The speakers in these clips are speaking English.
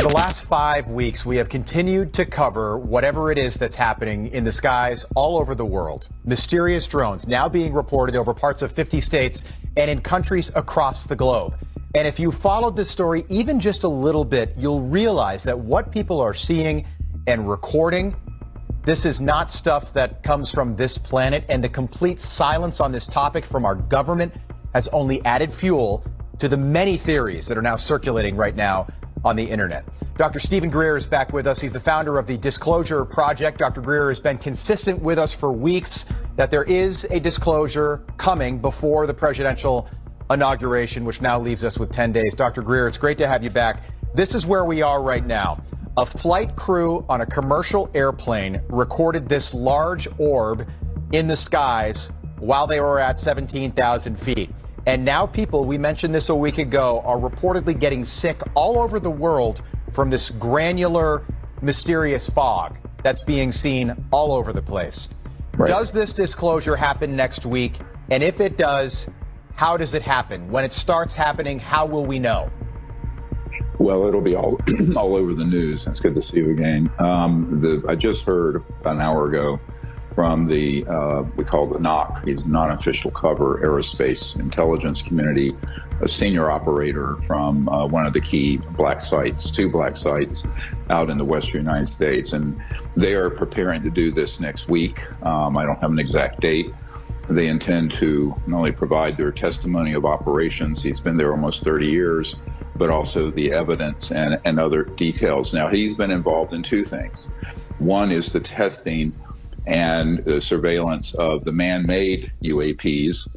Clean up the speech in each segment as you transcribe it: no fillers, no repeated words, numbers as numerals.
the last 5 weeks, we have continued to cover whatever it is that's happening in the skies all over the world. Mysterious drones now being reported over parts of 50 states and in countries across the globe. And if you followed this story even just a little bit, you'll realize that what people are seeing and recording, this is not stuff that comes from this planet, and the complete silence on this topic from our government has only added fuel to the many theories that are now circulating right now on the internet. Dr. Stephen Greer is back with us. He's the founder of the Disclosure Project. Dr. Greer has been consistent with us for weeks that there is a disclosure coming before the presidential inauguration, which now leaves us with 10 days. Dr. Greer, it's great to have you back. This is where we are right now. A flight crew on a commercial airplane recorded this large orb in the skies while they were at 17,000 feet. And now people, we mentioned this a week ago, are reportedly getting sick all over the world from this granular, mysterious fog that's being seen all over the place. Right. Does this disclosure happen next week? And if it does, how does it happen? When it starts happening, how will we know? Well, it'll be all over the news. It's good to see you again. I just heard about an hour ago from the, we call the NOC, he's non-official cover aerospace intelligence community, a senior operator from one of the key black sites, 2 black sites out in the western United States. And they are preparing to do this next week. I don't have an exact date. They intend to not only provide their testimony of operations, he's been there almost 30 years, but also the evidence and other details. Now, he's been involved in 2 things. One is the testing and the surveillance of the man-made UAPs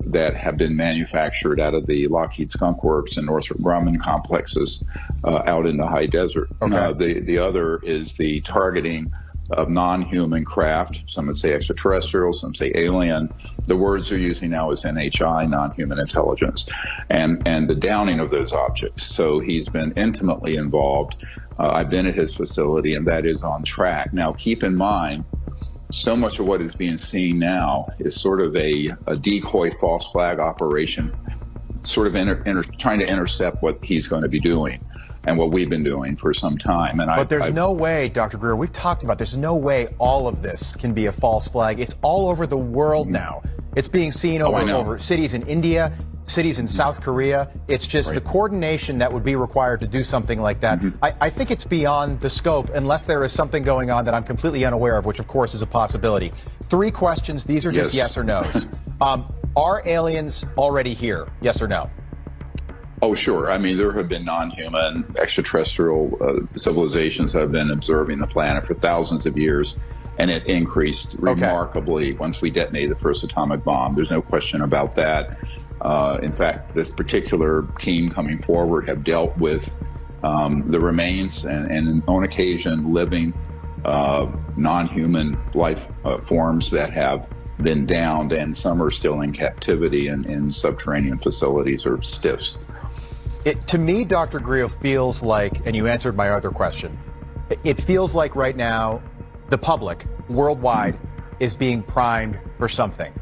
that have been manufactured out of the Lockheed Skunk Works and Northrop Grumman complexes out in the high desert. Okay. The other is the targeting of non-human craft. Some would say extraterrestrial, some say alien. The words they're using now is NHI, non-human intelligence, and the downing of those objects. So he's been intimately involved. I've been at his facility, and that is on track. Now, keep in mind, so much of what is being seen now is sort of a decoy false flag operation, sort of trying to intercept what he's going to be doing and what we've been doing for some time. But there's no way, Dr. Greer, we've talked about, there's no way all of this can be a false flag. It's all over the world now. It's being seen over cities in India, cities in South Korea. It's just the coordination that would be required to do something like that. I think it's beyond the scope, unless there is something going on that I'm completely unaware of, which of course is a possibility. 3 questions. These are just yes or no's. Are aliens already here? Yes or no? Oh, sure. I mean, there have been non-human extraterrestrial civilizations that have been observing the planet for thousands of years, and it increased remarkably once we detonated the first atomic bomb. There's no question about that. In fact, this particular team coming forward have dealt with the remains and on occasion living non-human life forms that have been downed, and some are still in captivity in subterranean facilities or STIFs. To me, Dr. Greer, feels like, and you answered my other question, it feels like right now the public worldwide is being primed for something.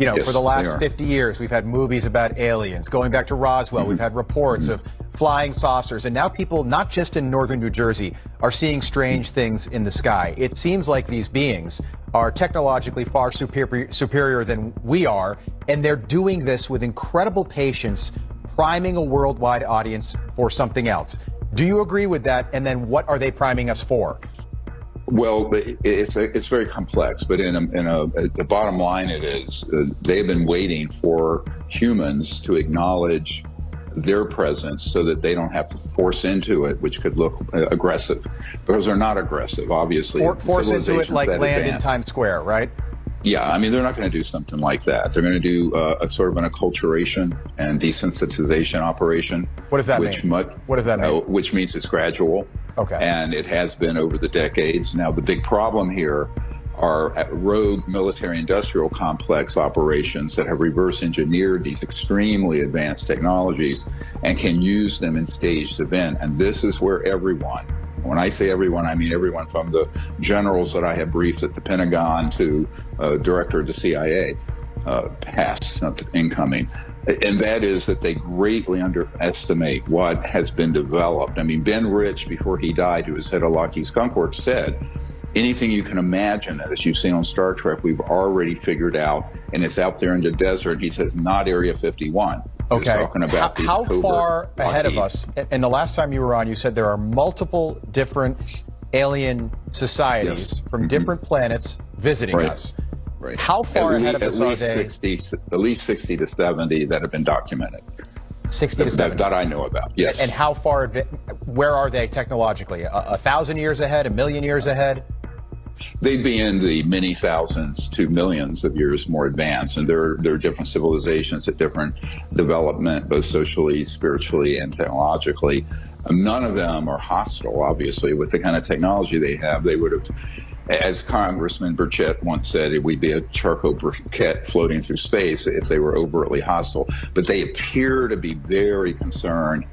You know, for the last 50 years, we've had movies about aliens. Going back to Roswell, we've had reports of flying saucers. And now people, not just in northern New Jersey, are seeing strange things in the sky. It seems like these beings are technologically far superior than we are. And they're doing this with incredible patience, priming a worldwide audience for something else. Do you agree with that? And then what are they priming us for? Well, it's very complex, but the bottom line it is they've been waiting for humans to acknowledge their presence so that they don't have to force into it, which could look aggressive, because they're not aggressive, obviously. Force into it like land in Times Square, right? Yeah, I mean, they're not going to do something like that. They're going to do a sort of an acculturation and desensitization operation. What does that mean? What does that mean? Which means it's gradual. Okay. And it has been over the decades. Now, the big problem here are rogue military-industrial complex operations that have reverse engineered these extremely advanced technologies and can use them in staged event. And this is where everyone, when I say everyone, I mean everyone from the generals that I have briefed at the Pentagon to director of the CIA, past, not incoming, And that is that they greatly underestimate what has been developed. I mean, Ben Rich, before he died, who was head of Lockheed Skunk Works, said, anything you can imagine, as you've seen on Star Trek, we've already figured out, and it's out there in the desert. He says, not Area 51. Okay. Talking about these how far ahead of Lockheed. us? And the last time you were on, you said there are multiple different alien societies from different planets visiting us. Right. How far ahead of us are they? At least 60 to 70 that have been documented. 60 to 70. That I know about, yes. And how far, where are they technologically? 1,000 years ahead, 1,000,000 years ahead? They'd be in the many thousands to millions of years more advanced. And there are different civilizations at different development, both socially, spiritually, and technologically. None of them are hostile, obviously. With the kind of technology they have, they would have, as Congressman Burchett once said, it would be a charcoal briquette floating through space if they were overtly hostile. But they appear to be very concerned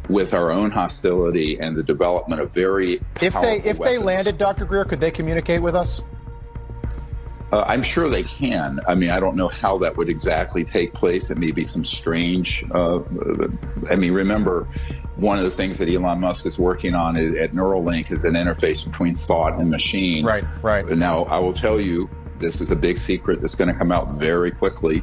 with our own hostility and the development of very powerful If they landed, Dr. Greer, could they communicate with us? I'm sure they can. I mean, I don't know how that would exactly take place. It may be some strange, I mean, remember, one of the things that Elon Musk is working on at Neuralink is an interface between thought and machine. Right. Now, I will tell you, this is a big secret that's going to come out very quickly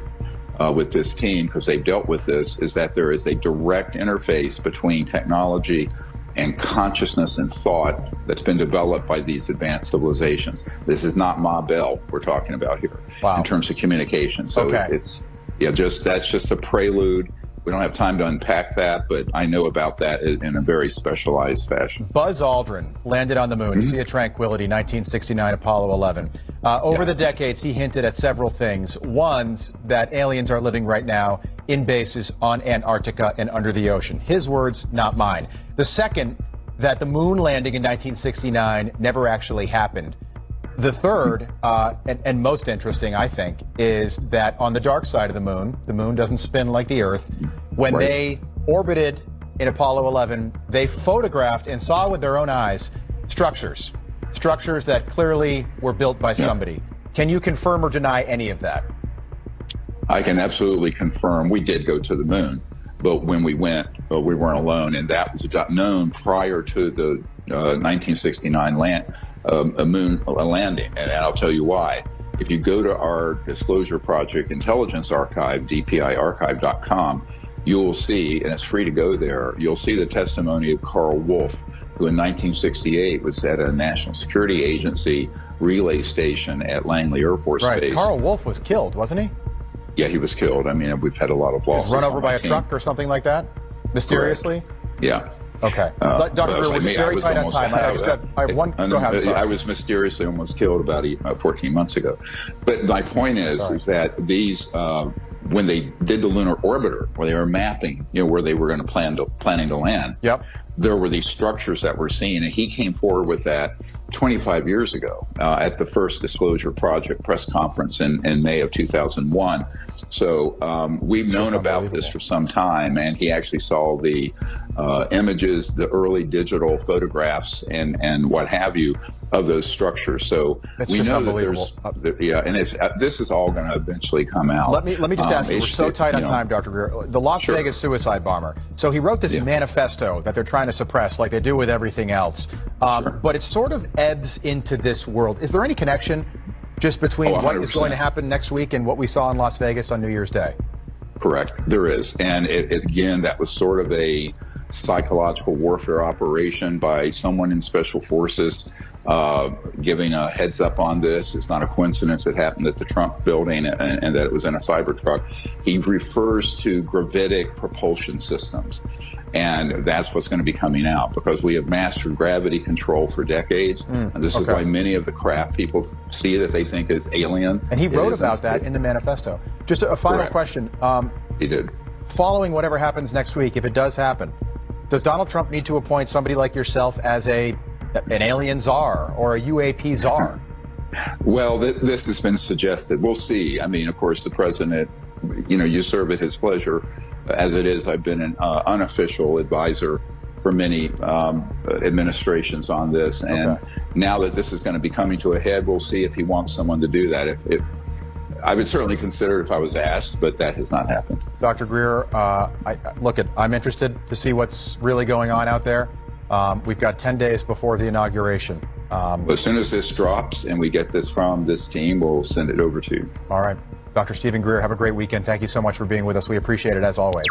with this team, because they've dealt with this, is that there is a direct interface between technology and consciousness and thought that's been developed by these advanced civilizations. This is not Ma Bell we're talking about here in terms of communication. So it's that's just a prelude. We don't have time to unpack that, but I know about that in a very specialized fashion. Buzz Aldrin landed on the moon, Sea of Tranquility, 1969, Apollo 11. Over the decades, he hinted at several things. One, that aliens are living right now in bases on Antarctica and under the ocean. His words, not mine. The second, that the moon landing in 1969 never actually happened. The third, and most interesting, I think, is that on the dark side of the moon doesn't spin like the Earth. When they orbited in Apollo 11, they photographed and saw with their own eyes structures that clearly were built by somebody. Can you confirm or deny any of that? I can absolutely confirm we did go to the moon, but when we went, we weren't alone, and that was known prior to the 1969 moon landing, and I'll tell you why. If you go to our disclosure project intelligence archive, dpiarchive.com, you will see, and it's free to go there, you'll see the testimony of Carl Wolf, who in 1968 was at a National Security Agency relay station at Langley Air Force Base. Carl Wolf was killed, wasn't he? Yeah, he was killed. I mean, we've had a lot of losses. Run over by a truck or something like that? Mysteriously? Correct. Yeah. Okay. Dr. Greer, we're just very tight on time. I have one. Go ahead. I was mysteriously almost killed about 14 months ago. But my point is that these, when they did the lunar orbiter, where they were mapping, where they were going to planning to land. Yep. There were these structures that we're seeing, and he came forward with that 25 years ago at the first Disclosure Project press conference in May of 2001. So we've known about this for some time, and he actually saw the images, the early digital photographs, and what have you of those structures. So we know that there's, this is all going to eventually come out. Let me just ask you, we're so tight on time, Dr. Greer. The Las Vegas suicide bomber. So he wrote this manifesto that they're trying to suppress, like they do with everything else. But it sort of ebbs into this world. Is there any connection just between what is going to happen next week and what we saw in Las Vegas on New Year's Day? Correct. There is. And again, that was sort of a psychological warfare operation by someone in Special Forces giving a heads up on this. It's not a coincidence it happened at the Trump building and that it was in a Cybertruck. He refers to gravitic propulsion systems. And that's what's going to be coming out, because we have mastered gravity control for decades. And this is why many of the craft people see that they think is alien. And he wrote about that in the manifesto. Just a final question. He did. Following whatever happens next week, if it does happen, does Donald Trump need to appoint somebody like yourself as an alien czar or a UAP czar? Well, this has been suggested. We'll see. I mean, of course, the president, you serve at his pleasure. As it is, I've been an unofficial advisor for many administrations on this. And now that this is going to be coming to a head, we'll see if he wants someone to do that. If I would certainly consider it if I was asked, but that has not happened. Dr. Greer, I'm interested to see what's really going on out there. We've got 10 days before the inauguration. As soon as this drops and we get this from this team, we'll send it over to you. All right. Dr. Stephen Greer, have a great weekend. Thank you so much for being with us. We appreciate it as always.